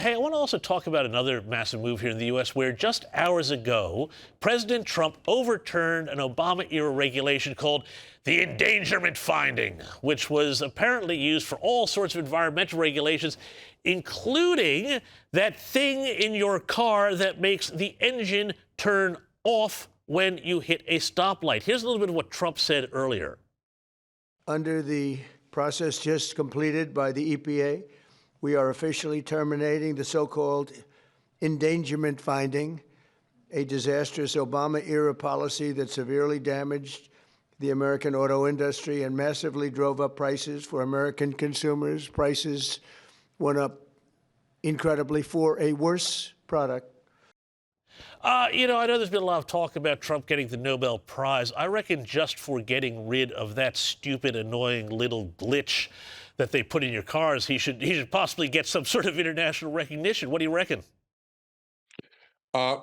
Hey, I want to also talk about another massive move here in the U.S. where just hours ago, President Trump overturned an Obama-era regulation called the endangerment finding, which was apparently used for all sorts of environmental regulations, including that thing in your car that makes the engine turn off when you hit a stoplight. Here's a little bit of what Trump said earlier. Under the process just completed by the EPA, we are officially terminating the so-called endangerment finding, a disastrous Obama-era policy that severely damaged the American auto industry and massively drove up prices for American consumers. Prices went up incredibly for a worse product. I know there's been a lot of talk about Trump getting the Nobel Prize. I reckon just for getting rid of that stupid, annoying little glitch that they put in your cars, he should possibly get some sort of international recognition. What do you reckon?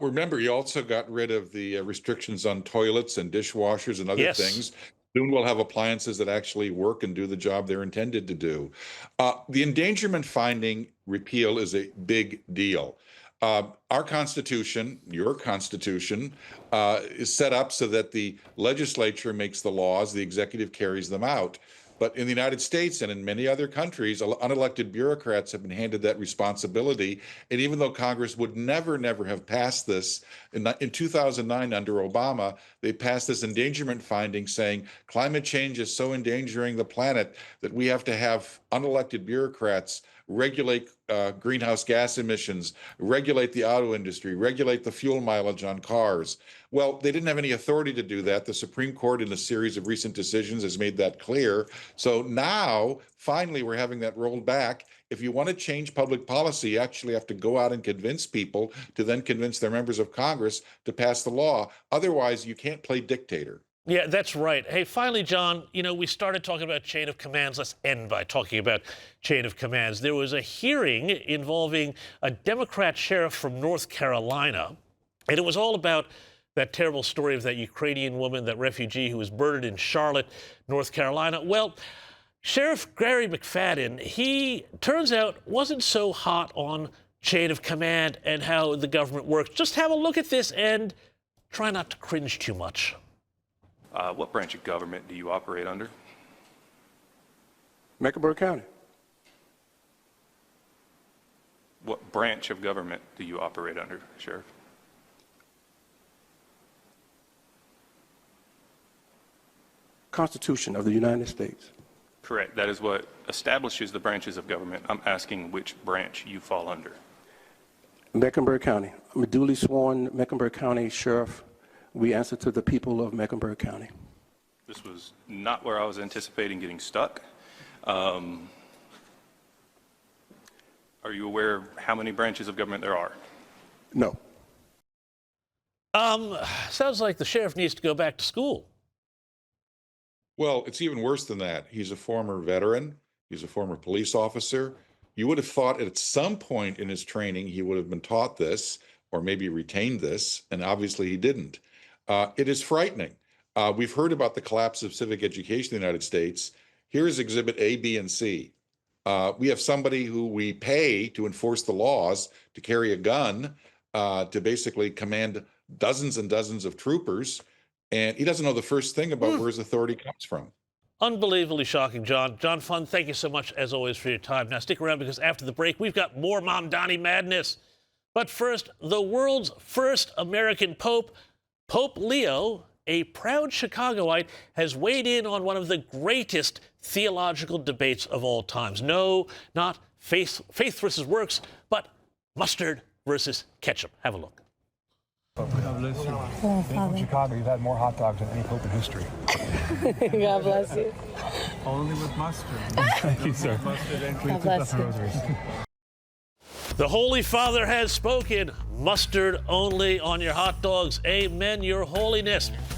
Remember, he also got rid of the restrictions on toilets and dishwashers and other things. Soon we'll have appliances that actually work and do the job they're intended to do. The endangerment finding repeal is a big deal. Our Constitution, your Constitution, is set up so that the legislature makes the laws, the executive carries them out. But in the United States and in many other countries, unelected bureaucrats have been handed that responsibility. And even though Congress would never have passed this, in 2009 under Obama, they passed this endangerment finding saying climate change is so endangering the planet that we have to have unelected bureaucrats regulate greenhouse gas emissions, regulate the auto industry, regulate the fuel mileage on cars. Well, they didn't have any authority to do that. The Supreme Court, in a series of recent decisions, has made that clear. So now, finally, we're having that rolled back. If you want to change public policy, you actually have to go out and convince people to then convince their members of Congress to pass the law. Otherwise, you can't play dictator. Yeah, that's right. Hey, finally, John, we started talking about chain of commands. Let's end by talking about chain of commands. There was a hearing involving a Democrat sheriff from North Carolina, and it was all about that terrible story of that Ukrainian woman, that refugee who was murdered in Charlotte, North Carolina. Well, Sheriff Gary McFadden, he turns out wasn't so hot on chain of command and how the government works. Just have a look at this and try not to cringe too much. What branch of government do you operate under? Mecklenburg County. What branch of government do you operate under, Sheriff? Constitution of the United States. Correct. That is what establishes the branches of government. I'm asking which branch you fall under. Mecklenburg County. I'm a duly sworn Mecklenburg County Sheriff. We answer to the people of Mecklenburg County. This was not where I was anticipating getting stuck. Are you aware of how many branches of government there are? No. Sounds like the sheriff needs to go back to school. Well, it's even worse than that. He's a former veteran. He's a former police officer. You would have thought at some point in his training he would have been taught this or maybe retained this, and obviously he didn't. It is frightening. We've heard about the collapse of civic education in the United States. Here's Exhibit A, B, and C. We have somebody who we pay to enforce the laws, to carry a gun, to basically command dozens and dozens of troopers, and he doesn't know the first thing about where his authority comes from. Unbelievably shocking, John. John Fund, thank you so much, as always, for your time. Now, stick around because after the break, we've got more Mamdani madness. But first, the world's first American Pope, Pope Leo, a proud Chicagoite, has weighed in on one of the greatest theological debates of all times. No, not faith versus works, but mustard versus ketchup. Have a look. God bless you. Being from Chicago, you've had more hot dogs than any pope in history. God bless you. Only with mustard. Thank you, sir. Mustard and God bless you. The Holy Father has spoken. Mustard only on your hot dogs. Amen, your holiness.